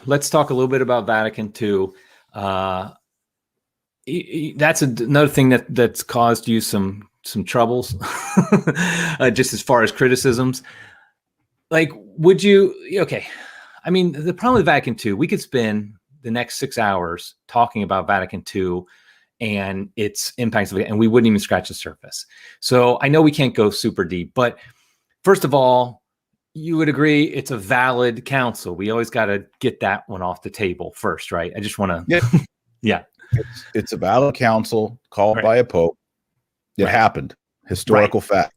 let's talk a little bit about Vatican II. That's another thing that's caused you some troubles, just as far as criticisms. Like, would you? Okay, I mean, the problem with Vatican II, we could spend the next 6 hours talking about Vatican II and its impacts, and we wouldn't even scratch the surface. So I know we can't go super deep, but first of all, you would agree it's a valid council. We always got to get that one off the table first, right? I just want to, yeah. It's a valid council called by a pope. It happened. Historical fact.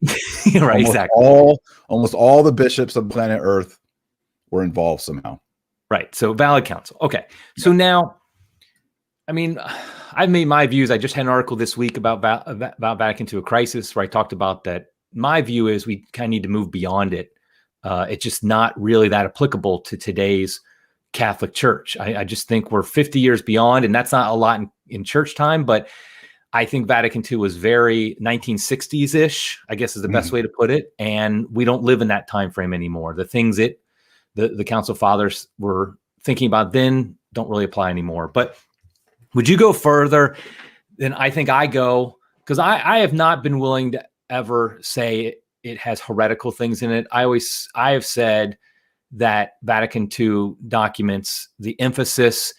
Right, exactly. Almost all the bishops of planet Earth were involved somehow. Right. So valid council. Okay. So now, I mean, I've made my views. I just had an article this week about Vatican II, a crisis, where I talked about that. My view is we kind of need to move beyond it. It's just not really that applicable to today's Catholic Church. I just think we're 50 years beyond, and that's not a lot in church time, but I think Vatican II was very 1960s-ish, I guess is the best way to put it. And we don't live in that time frame anymore. The things the Council Fathers were thinking about then don't really apply anymore. But would you go further than I think I go? Because I have not been willing to ever say it has heretical things in it. I have said that Vatican II documents, the emphasis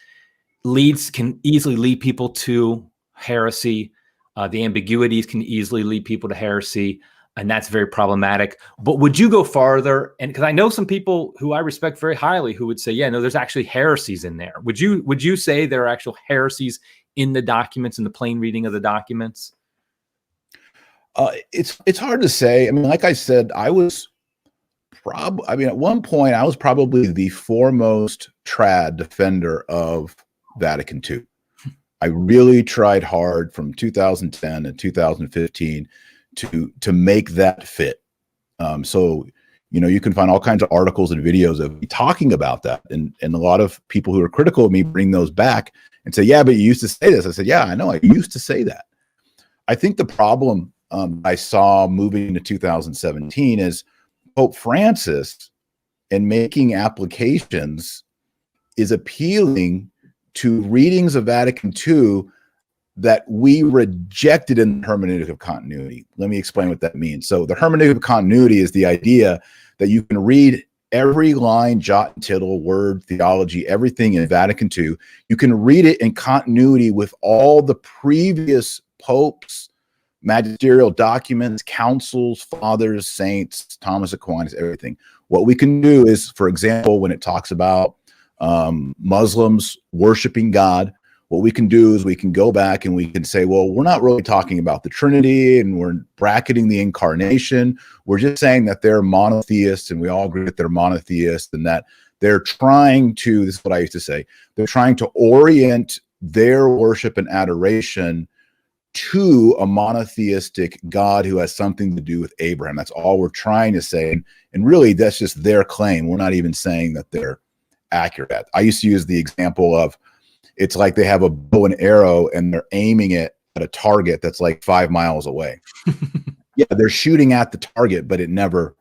can easily lead people to heresy. The ambiguities can easily lead people to heresy, and that's very problematic. But would you go farther? And because I know some people who I respect very highly who would say, yeah, no, there's actually heresies in there. Would you say there are actual heresies in the documents, in the plain reading of the documents? It's hard to say. I mean, like I said, at one point I was probably the foremost trad defender of Vatican II. I really tried hard from 2010 and 2015 to make that fit. So, you can find all kinds of articles and videos of me talking about that. And a lot of people who are critical of me bring those back and say, yeah, but you used to say this. I said, yeah, I know I used to say that. I think the problem I saw moving into 2017 is Pope Francis, in making applications, is appealing to readings of Vatican II that we rejected in the hermeneutic of continuity. Let me explain what that means. So the hermeneutic of continuity is the idea that you can read every line, jot and tittle, word, theology, everything in Vatican II. You can read it in continuity with all the previous popes, magisterial documents, councils, fathers, saints, Thomas Aquinas, everything. What we can do is, for example, when it talks about Muslims worshiping God, what we can do is we can go back and we can say, well, we're not really talking about the Trinity and we're bracketing the incarnation. We're just saying that they're monotheists, and we all agree that they're monotheists, and that they're trying to, this is what I used to say, they're trying to orient their worship and adoration to a monotheistic God who has something to do with Abraham. That's all we're trying to say. And really, that's just their claim. We're not even saying that they're accurate. I used to use the example of, it's like they have a bow and arrow and they're aiming it at a target that's like 5 miles away. Yeah, they're shooting at the target, but it never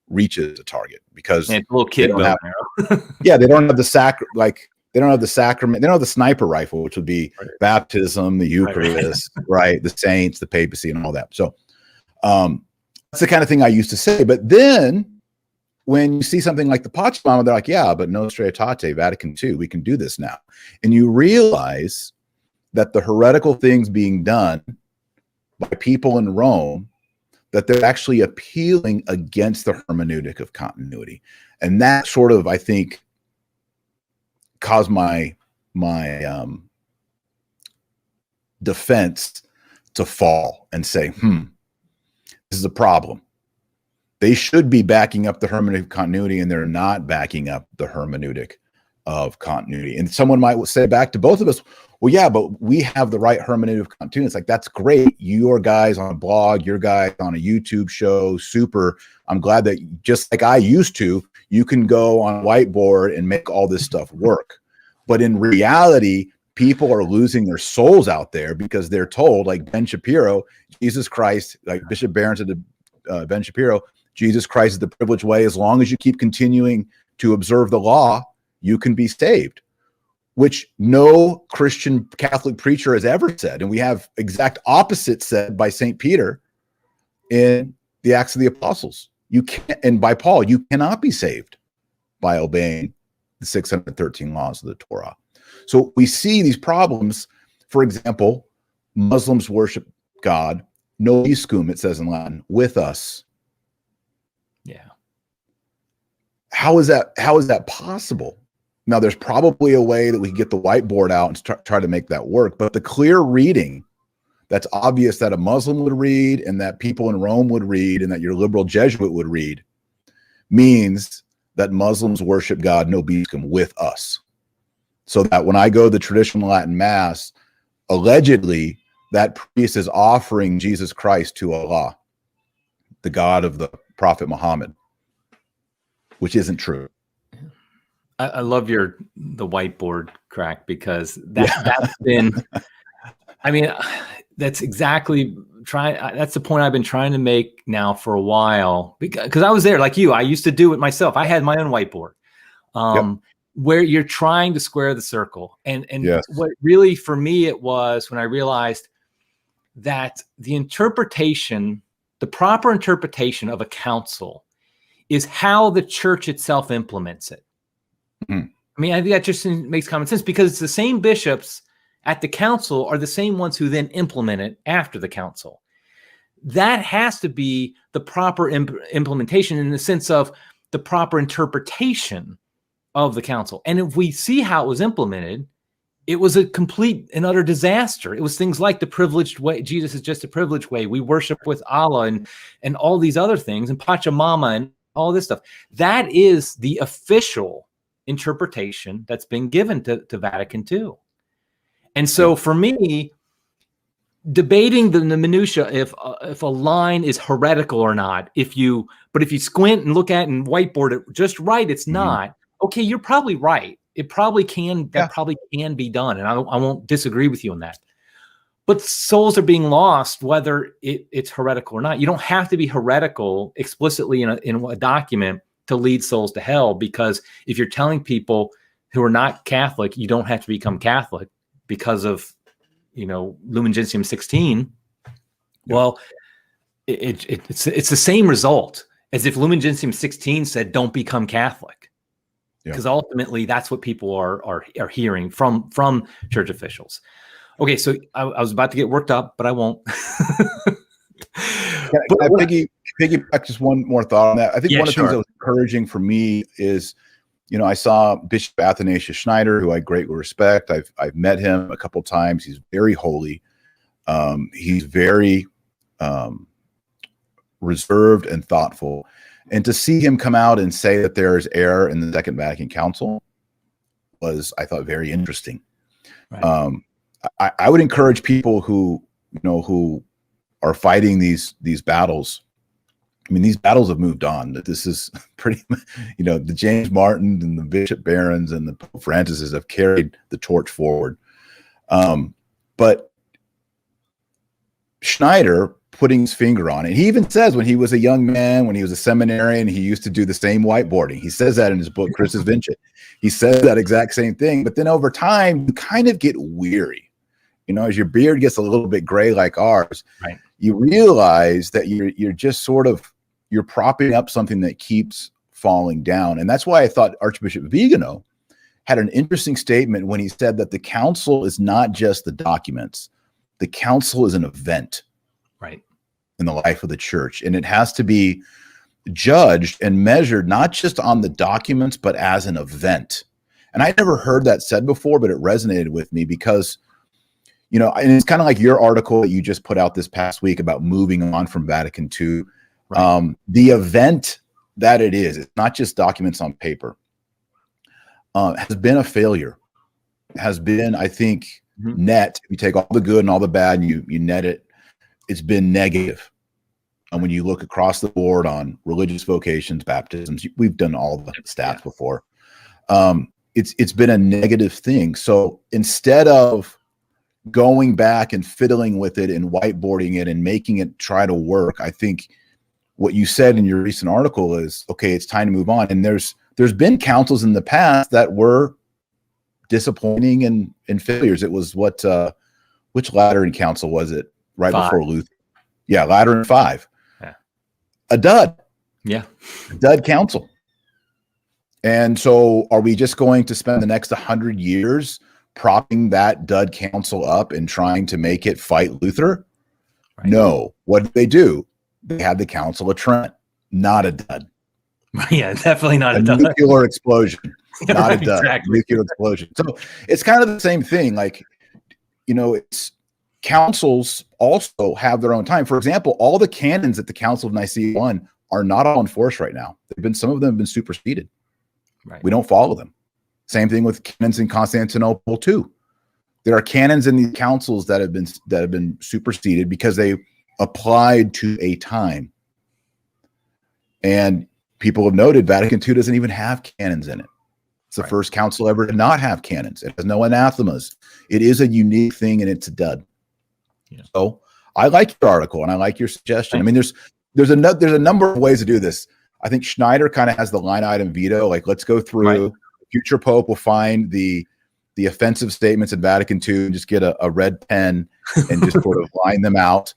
reaches the target because it's a little kid bow and arrow. Yeah, they don't have the they don't have the sacrament. They don't have the sniper rifle, which would be baptism, the Eucharist, right? The saints, the papacy, and all that. So that's the kind of thing I used to say. But then when you see something like the Pachamama, they're like, yeah, but Nostra Aetate, Vatican II, we can do this now. And you realize that the heretical things being done by people in Rome, that they're actually appealing against the hermeneutic of continuity. And that sort of, I think, caused my defense to fall and say, this is a problem. They should be backing up the hermeneutic of continuity, and they're not backing up the hermeneutic of continuity. And someone might say back to both of us, well, yeah, but we have the right hermeneutic of continuity. It's like, that's great. Your guys on a blog, your guys on a YouTube show, super. I'm glad that just like I used to, you can go on a whiteboard and make all this stuff work. But in reality, people are losing their souls out there because they're told, like Ben Shapiro, Jesus Christ, like Bishop Barron said to Ben Shapiro, Jesus Christ is the privileged way. As long as you keep continuing to observe the law, you can be saved, which no Christian Catholic preacher has ever said. And we have exact opposite said by St. Peter in the Acts of the Apostles. You can't, and by Paul, you cannot be saved by obeying the 613 laws of the Torah. So we see these problems. For example, Muslims worship God, noiscum, it says in Latin, with us. Yeah. How is that possible? Now, there's probably a way that we can get the whiteboard out and try to make that work. But the clear reading that's obvious that a Muslim would read and that people in Rome would read and that your liberal Jesuit would read means that Muslims worship God nobiscum with us. So that when I go to the traditional Latin Mass, allegedly that priest is offering Jesus Christ to Allah, the God of the Prophet Muhammad, which isn't true. I love the whiteboard crack, because that's been, I mean, that's exactly that's the point I've been trying to make now for a while, because I was there like you. I used to do it myself. I had my own whiteboard where you're trying to square the circle. And yes. What really for me it was when I realized that the proper interpretation of a council is how the church itself implements it. Mm-hmm. I mean, I think that just makes common sense, because it's the same bishops at the council are the same ones who then implement it after the council. That has to be the proper implementation in the sense of the proper interpretation of the council. And if we see how it was implemented, it was a complete and utter disaster. It was things like the privileged way. Jesus is just a privileged way. We worship with Allah and all these other things, and Pachamama and all this stuff. That is the official interpretation that's been given to Vatican II. And so for me, debating the minutia, if a line is heretical or not, if you squint and look at it and whiteboard it just right, it's not. Okay, you're probably right. It probably can, that probably can be done. And I won't disagree with you on that. But souls are being lost, whether it's heretical or not. You don't have to be heretical explicitly in a document to lead souls to hell, because if you're telling people who are not Catholic, you don't have to become Catholic because of, Lumen Gentium 16. Well, it's the same result as if Lumen Gentium 16 said, don't become Catholic. Because ultimately that's what people are hearing from church officials. Okay, so I was about to get worked up, but I won't. I piggyback just one more thought on that. I think one of the things that was encouraging for me is, I saw Bishop Athanasius Schneider, who I greatly respect. I've met him a couple of times. He's very holy. He's very reserved and thoughtful. And to see him come out and say that there is error in the Second Vatican Council was, I thought, very interesting. Right. I would encourage people who are fighting these battles. I mean, these battles have moved on. That this is pretty, the James Martin and the Bishop Barons and the Pope Francis have carried the torch forward. But Schneider putting his finger on it. He even says when he was a young man, when he was a seminarian, he used to do the same whiteboarding. He says that in his book, Christus Vincit. He says that exact same thing. But then over time, you kind of get weary. As your beard gets a little bit gray like ours, right, you realize that you're just you're propping up something that keeps falling down. And that's why I thought Archbishop Vigano had an interesting statement when he said that the council is not just the documents. The council is an event, right, in the life of the church. And it has to be judged and measured, not just on the documents, but as an event. And I never heard that said before, but it resonated with me because, and it's kind of like your article that you just put out this past week about moving on from Vatican II. Right. The event that it is, it's not just documents on paper, has been a failure, has been, I think, net. You take all the good and all the bad and you net it. It's been negative. And when you look across the board on religious vocations, baptisms, we've done all the stats before. It's been a negative thing. So instead of going back and fiddling with it and whiteboarding it and making it try to work, I think what you said in your recent article is, okay, it's time to move on. And there's there's been councils in the past that were disappointing and failures. It was which Lateran council was it? Right 5. before Luther. Yeah, Lateran 5. Yeah. A dud. Yeah. A dud council. And so are we just going to spend the next 100 years propping that dud council up and trying to make it fight Luther? Right. No. What did they do? They had the Council of Trent. Not a dud. Yeah, definitely not a dud. Nuclear explosion. Not right, a dud. exactly. Nuclear explosion. So it's kind of the same thing. Like, it's councils also have their own time. For example, all the canons at the Council of Nicaea I are not all in force right now. Some of them have been superseded. Right. We don't follow them. Same thing with canons in Constantinople too. There are canons in these councils that have been superseded because they applied to a time. And people have noted Vatican II doesn't even have canons in it. It's the first council ever to not have canons. It has no anathemas. It is a unique thing, and it's a dud. Yeah. So I like your article and I like your suggestion. I mean, there's a number of ways to do this. I think Schneider kind of has the line item veto. Like, let's go through. Right. Future Pope will find the offensive statements in Vatican II and just get a red pen and just sort of line them out.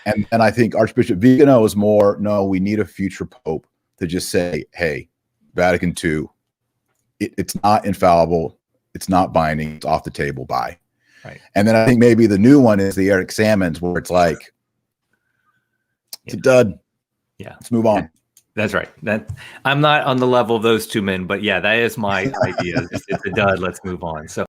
And I think Archbishop Vigano is more, no, we need a future Pope to just say, hey, Vatican II, it's not infallible. It's not binding. It's off the table. Bye. Right. And then I think maybe the new one is the Eric Sammons, where it's like, it's a dud. Yeah. Let's move on. That's right. I'm not on the level of those two men, but yeah, that is my idea. It's a dud. Let's move on. So